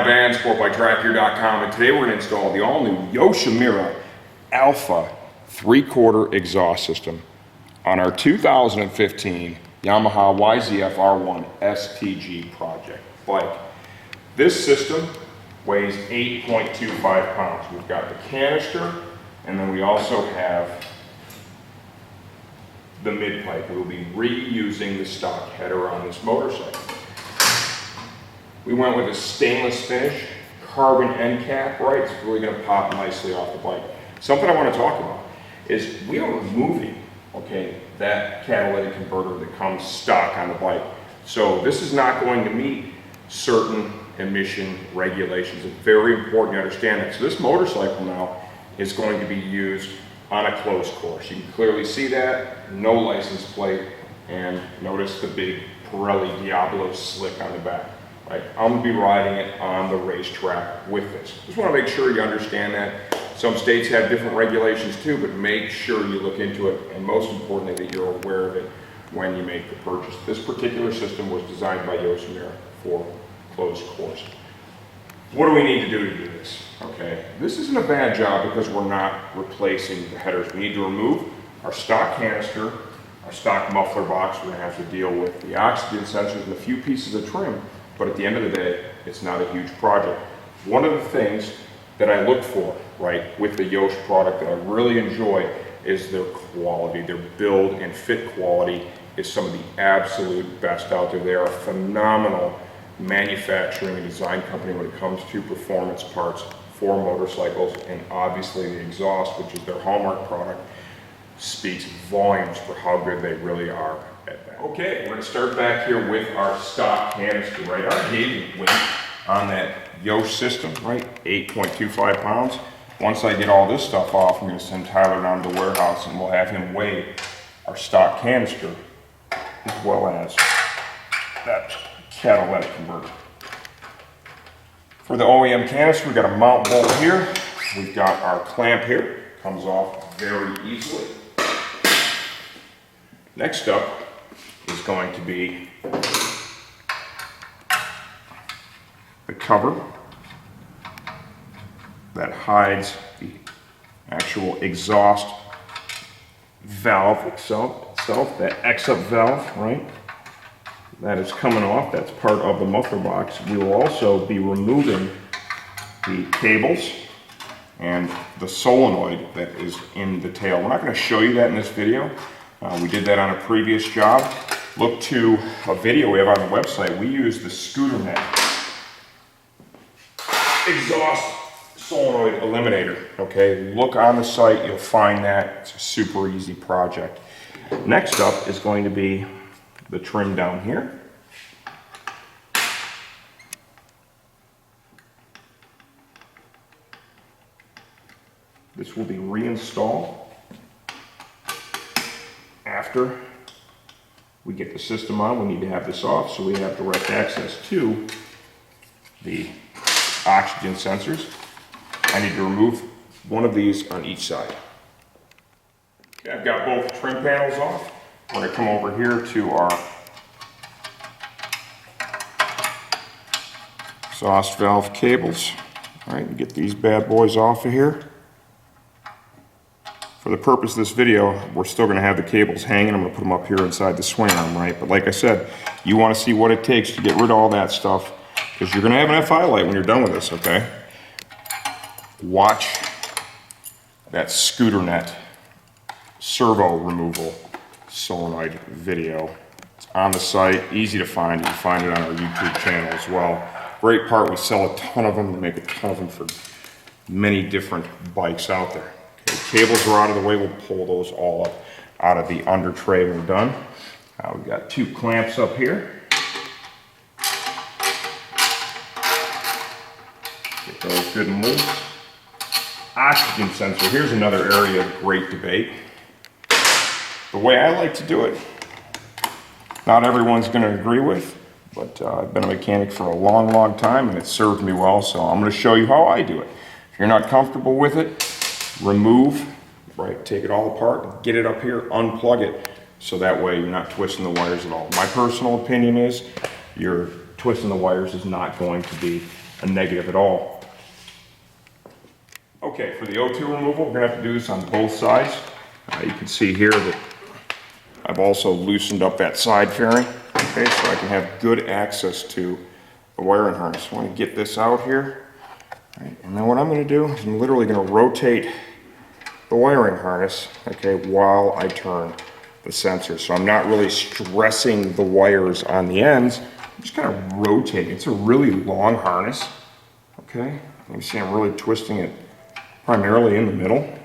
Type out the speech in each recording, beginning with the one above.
Van, sportbiketrackgear.com, and today we're going to install the all-new Yoshimura Alpha 3/4 exhaust system on our 2015 Yamaha YZF-R1 STG project bike. This system weighs 8.25 pounds. We've got the canister, and then we also have the mid-pipe. We'll be reusing the stock header on this motorcycle. We went with a stainless finish, carbon end cap, right? It's really going to pop nicely off the bike. Something I want to talk about is we are removing, okay, that catalytic converter that comes stock on the bike. So this is not going to meet certain emission regulations. It's very important to understand that. So this motorcycle now is going to be used on a closed course. You can clearly see that, no license plate, and notice the big Pirelli Diablo slick on the back. Right? I'm going to be riding it on the racetrack with this. Just want to make sure you understand that. Some states have different regulations too, but make sure you look into it, and most importantly that you're aware of it when you make the purchase. This particular system was designed by Yoshimura for closed course. What do we need to do this? Okay, this isn't a bad job because we're not replacing the headers. We need to remove our stock canister, our stock muffler box. We're going to have to deal with the oxygen sensors and a few pieces of trim. But at the end of the day, it's not a huge project. One of the things that I look for, right, with the Yosh product that I really enjoy is their quality. Their build and fit quality is some of the absolute best out there. They are a phenomenal manufacturing and design company when it comes to performance parts for motorcycles, and obviously the exhaust, which is their hallmark product, speaks volumes for how good they really are at that. Okay, we're going to start back here with our stock canister, right? Our gauge weight on that Yosh system, right? 8.25 pounds. Once I get all this stuff off, I'm going to send Tyler down to the warehouse and we'll have him weigh our stock canister as well as that catalytic converter. For the OEM canister, we've got a mount bolt here. We've got our clamp here. Comes off very easily. Next up is going to be the cover that hides the actual exhaust valve itself, that exit valve, right? That is coming off. That's part of the muffler box. We will also be removing the cables and the solenoid that is in the tail. We're not going to show you that in this video. We did that on a previous job. Look to a video we have on the website. We use the scooter net exhaust solenoid eliminator. Okay, look on the site, you'll find that. It's a super easy project. Next up is going to be the trim down here. This will be reinstalled after we get the system on. We need to have this off so we have direct access to the oxygen sensors. I need to remove one of these on each side. Okay, I've got both trim panels off. We're going to come over here to our exhaust valve cables. All right, and get these bad boys off of here. For the purpose of this video, we're still going to have the cables hanging. I'm going to put them up here inside the swing arm, right? But like I said, you want to see what it takes to get rid of all that stuff, because you're going to have an FI light when you're done with this, okay? Watch that scooter net servo removal solenoid video. It's on the site, easy to find. You can find it on our YouTube channel as well. Great part, we sell a ton of them. We make a ton of them for many different bikes out there. Okay, cables are out of the way. We'll pull those all up out of the under tray when we're done. We've got two clamps up here. Get those good and loose. Oxygen sensor. Here's another area of great debate. The way I like to do it, not everyone's going to agree with, but I've been a mechanic for a long, long time and it's served me well, so I'm going to show you how I do it. If you're not comfortable with it, remove, right, take it all apart, get it up here, unplug it, so that way you're not twisting the wires at all. My personal opinion is your twisting the wires is not going to be a negative at all. Okay, for the O2 removal, we're gonna have to do this on both sides. You can see here that I've also loosened up that side fairing, okay, so I can have good access to the wiring harness. I want to get this out here, right, and then what I'm going to do is I'm literally going to rotate the wiring harness, okay, while I turn the sensor. So I'm not really stressing the wires on the ends, I'm just kind of rotating. It's a really long harness, okay. You can see I'm really twisting it primarily in the middle.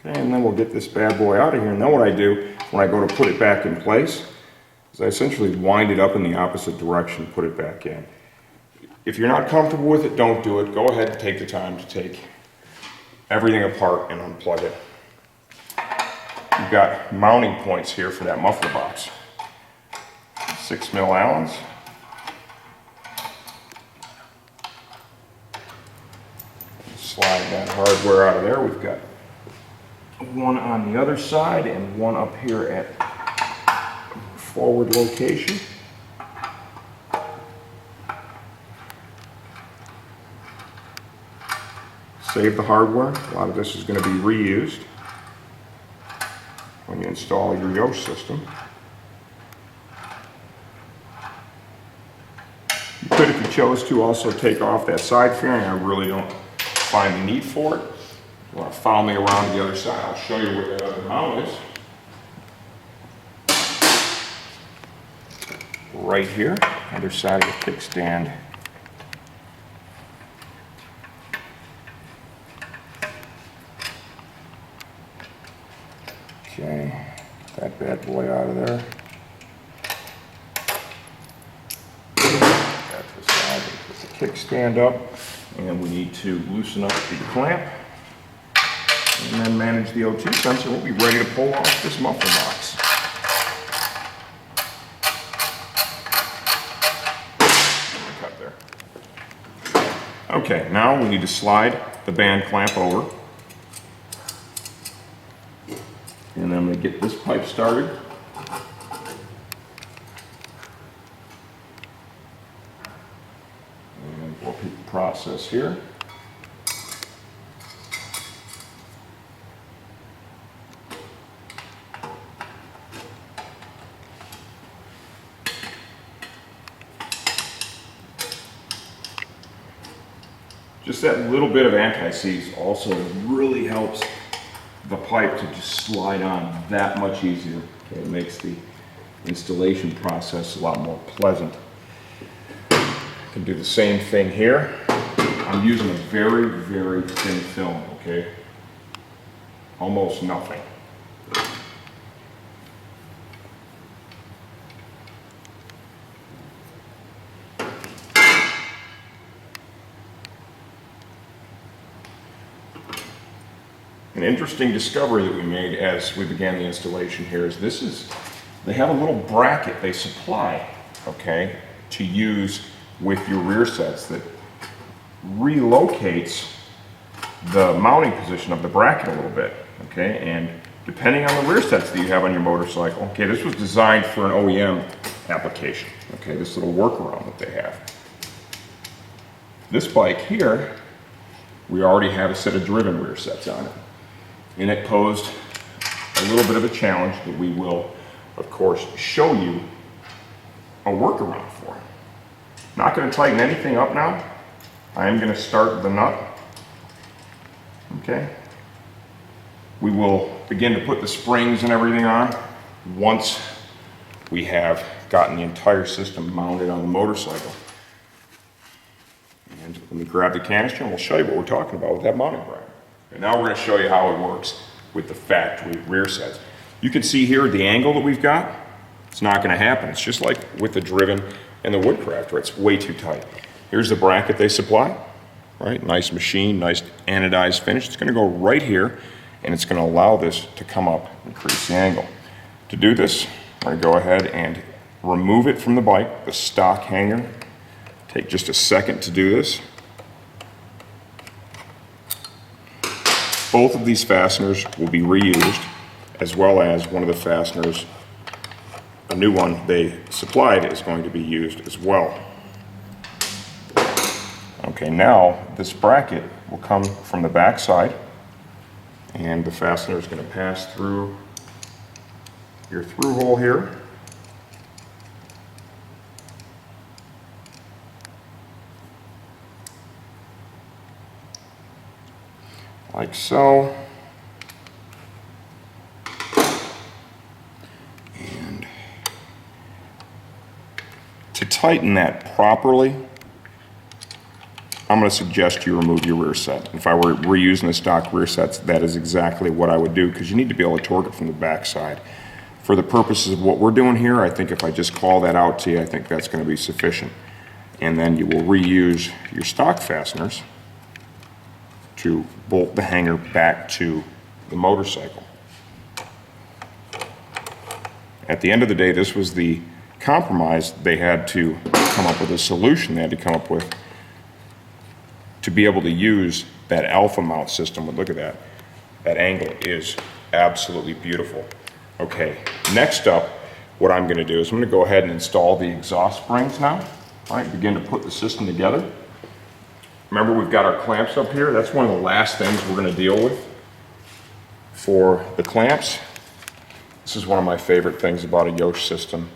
Okay, and then we'll get this bad boy out of here. And then what I do when I go to put it back in place is I essentially wind it up in the opposite direction, put it back in. If you're not comfortable with it, don't do it. Go ahead and take the time to take everything apart and unplug it. You've got mounting points here for that muffler box. 6mm Allens. Slide that hardware out of there. We've got one on the other side and one up here at forward location. Save the hardware. A lot of this is going to be reused when you install your Yosh system. You could, if you chose to, also take off that side fairing. I really don't find the need for it. You want to follow me around to the other side. I'll show you where that other mount is. Right here, other side of the kickstand. Okay, get that bad boy out of there. Got this side, put the kickstand up, and we need to loosen up the clamp. And then manage the O2 sensor. We'll be ready to pull off this muffler box. Cut there. Okay, now we need to slide the band clamp over. And then I'm going to get this pipe started. And we'll repeat the process here. Just that little bit of anti-seize also really helps the pipe to just slide on that much easier. Okay, it makes the installation process a lot more pleasant. I can do the same thing here. I'm using a very, very thin film, okay? Almost nothing. An interesting discovery that we made as we began the installation here is they have a little bracket they supply, okay, to use with your rear sets that relocates the mounting position of the bracket a little bit, okay, and depending on the rear sets that you have on your motorcycle, okay, this was designed for an OEM application, okay, this little workaround that they have. This bike here, we already have a set of driven rear sets on it. And it posed a little bit of a challenge that we will, of course, show you a workaround for. Not going to tighten anything up now. I am going to start the nut. Okay. We will begin to put the springs and everything on once we have gotten the entire system mounted on the motorcycle. And let me grab the canister and we'll show you what we're talking about with that mounting bracket. And now we're going to show you how it works with the factory rear sets. You can see here the angle that we've got. It's not going to happen. It's just like with the driven and the Woodcraft, where it's way too tight. Here's the bracket they supply, right? Nice machine, nice anodized finish. It's going to go right here, and it's going to allow this to come up and increase the angle. To do this, I'm going to go ahead and remove it from the bike, the stock hanger. Take just a second to do this. Both of these fasteners will be reused, as well as one of the fasteners, a new one they supplied, is going to be used as well. Okay, now this bracket will come from the back side, and the fastener is going to pass through your through hole here. Like so. And to tighten that properly, I'm going to suggest you remove your rear set. If I were reusing the stock rear sets, that is exactly what I would do, because you need to be able to torque it from the back side. For the purposes of what we're doing here, I think if I just call that out to you, I think that's going to be sufficient. And then you will reuse your stock fasteners to bolt the hanger back to the motorcycle. At the end of the day, this was the compromise they had to come up with, a solution they had to come up with to be able to use that Alpha mount system. But look at that. That angle is absolutely beautiful. Okay, next up, what I'm going to do is I'm going to go ahead and install the exhaust springs now. All right, begin to put the system together. Remember, we've got our clamps up here. That's one of the last things we're going to deal with for the clamps. This is one of my favorite things about a Yosh system.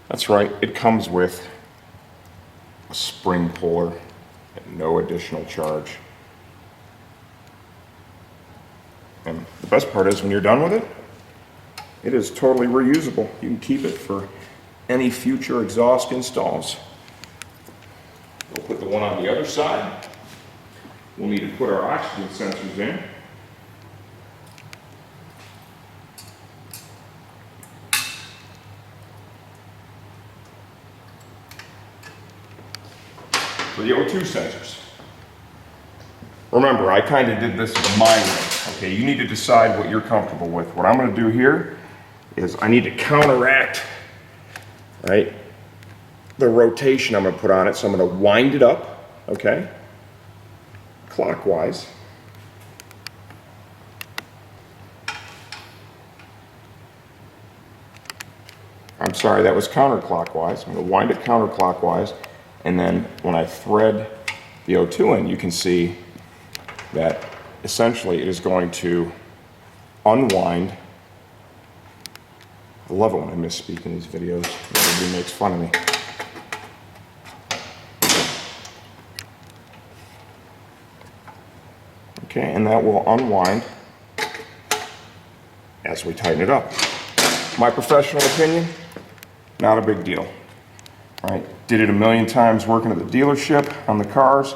That's right, it comes with a spring puller at no additional charge. And the best part is when you're done with it, it is totally reusable. You can keep it for any future exhaust installs. We'll put the one on the other side. We'll need to put our oxygen sensors in. For the O2 sensors. Remember, I kind of did this the my way. Okay, you need to decide what you're comfortable with. What I'm going to do here is I need to counteract, right, the rotation I'm going to put on it. So I'm going to wind it up, okay, clockwise. I'm sorry, that was counterclockwise. I'm going to wind it counterclockwise, and then when I thread the O2 in, you can see that essentially it is going to unwind. I love it when I misspeak in these videos. Everybody makes fun of me. Okay, and that will unwind as we tighten it up. My professional opinion, not a big deal. All right, did it a million times working at the dealership on the cars.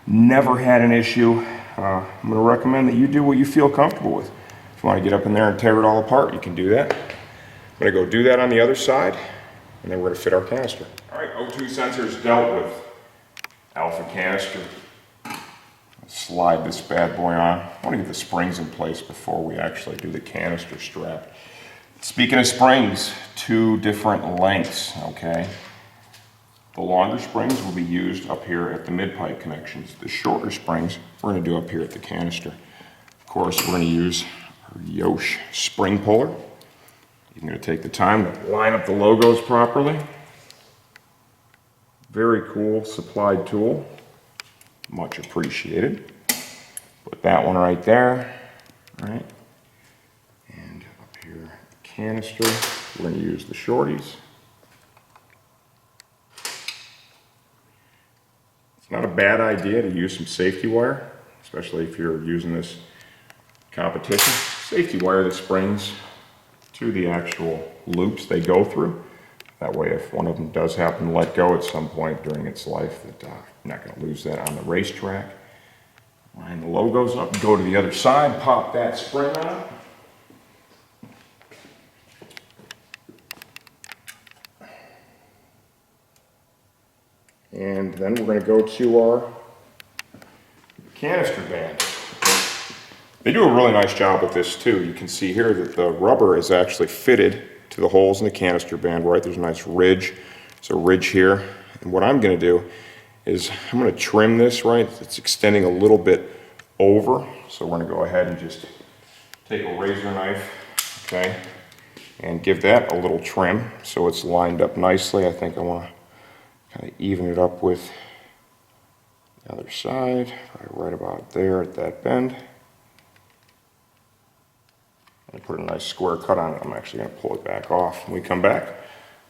Never had an issue. I'm going to recommend that you do what you feel comfortable with. If you want to get up in there and tear it all apart, you can do that. I'm going to go do that on the other side, and then we're going to fit our canister. All right, O2 sensors dealt with. Alpha canister. Let's slide this bad boy on. I want to get the springs in place before we actually do the canister strap. Speaking of springs, two different lengths, okay? The longer springs will be used up here at the mid-pipe connections. The shorter springs we're going to do up here at the canister. Of course, we're going to use our Yosh spring puller. You're going to take the time to line up the logos properly. Very cool supplied tool. Much appreciated. Put that one right there. All right. And up here, canister. We're going to use the shorties. Not a bad idea to use some safety wire, especially if you're using this competition. Safety wire that springs to the actual loops they go through. That way, if one of them does happen to let go at some point during its life, that you're not going to lose that on the racetrack. Line the logos up, go to the other side, pop that spring on. And then we're going to go to our canister band. They do a really nice job with this too. You can see here that the rubber is actually fitted to the holes in the canister band, right? There's a nice ridge. There's a ridge here. And what I'm going to do is I'm going to trim this, right? It's extending a little bit over. So we're going to go ahead and just take a razor knife, okay, and give that a little trim so it's lined up nicely. I think I want to kind of even it up with Other side, right about there at that bend. I put a nice square cut on it. I'm actually going to pull it back off. When we come back,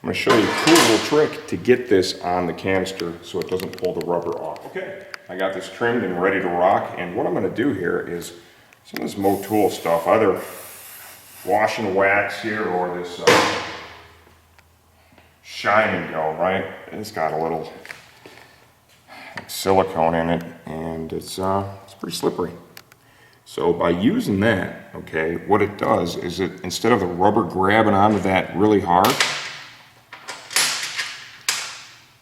I'm going to show you a cool little trick to get this on the canister so it doesn't pull the rubber off. Okay, I got this trimmed and ready to rock, and what I'm going to do here is some of this Motul stuff, either wash and wax here or this shine and go, right? It's got a little silicone in it, and it's pretty slippery. So by using that, okay, what it does is it, instead of the rubber grabbing onto that really hard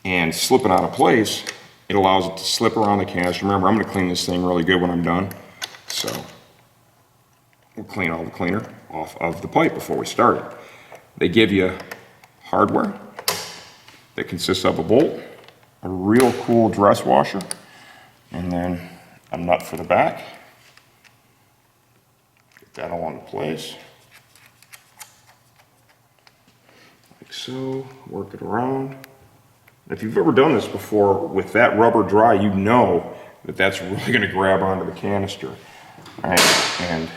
and slipping out of place, it allows it to slip around the canister. Remember, I'm going to clean this thing really good when I'm done. So we'll clean all the cleaner off of the pipe before we start it. They give you hardware that consists of a bolt, a real cool dress washer, and then a nut for the back. Get that all into place. Like so, work it around. If you've ever done this before with that rubber dry, you know that that's really going to grab onto the canister, right, and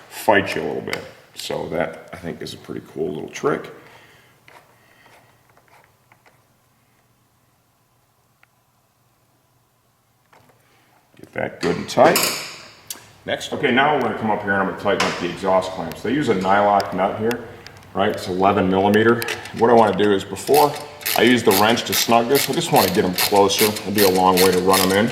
fight you a little bit. So that, I think, is a pretty cool little trick. Get that good and tight. Next, okay, now we're going to come up here and I'm going to tighten up the exhaust clamps. They use a nylock nut here, right? It's 11 millimeter. What I want to do is, before I use the wrench to snug this, I just want to get them closer. It'll be a long way to run them in.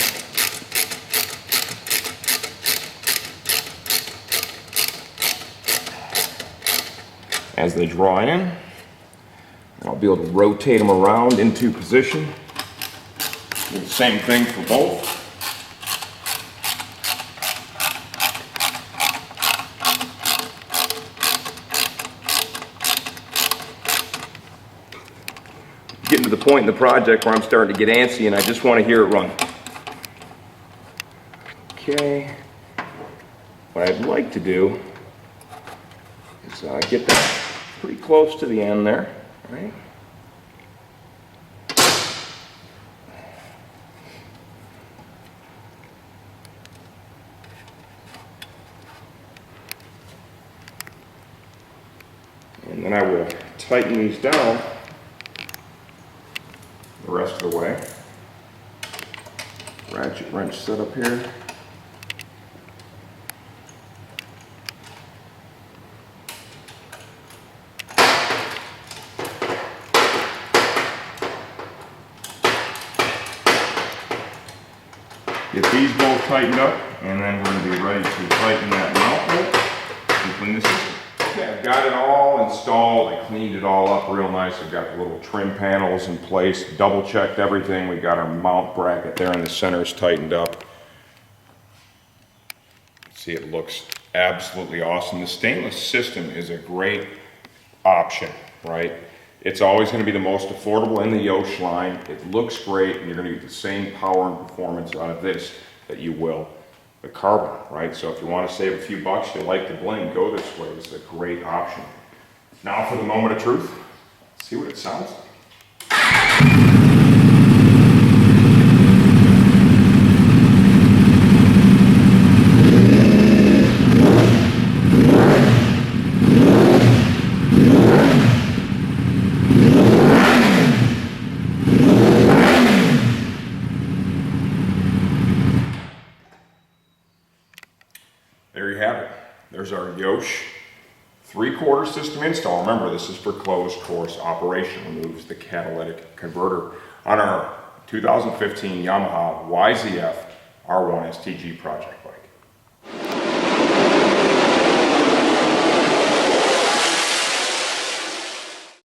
As they draw in, I'll be able to rotate them around into position. Do the same thing for both. Getting to the point in the project where I'm starting to get antsy and I just want to hear it run. Okay, what I'd like to do is get that pretty close to the end there, right? And then I will tighten these down the rest of the way. Ratchet wrench set up here. Get these both tightened up, and then we're going to be ready to tighten that mount bolt and clean the system. Okay, I've got it all installed. I cleaned it all up real nice. I've got the little trim panels in place, double checked everything. We got our mount bracket there in the center is tightened up. See, it looks absolutely awesome. The stainless system is a great option, right? It's always going to be the most affordable in the Yosh line. It looks great, and you're going to get the same power and performance out of this that you will the carbon, right? So if you want to save a few bucks, you like the bling, go this way. It's a great option. Now for the moment of truth. See what it sounds like. There you have it. There's our Yosh 3/4 system install. Remember, this is for closed course operation. Removes the catalytic converter on our 2015 Yamaha YZF-R1 STG project.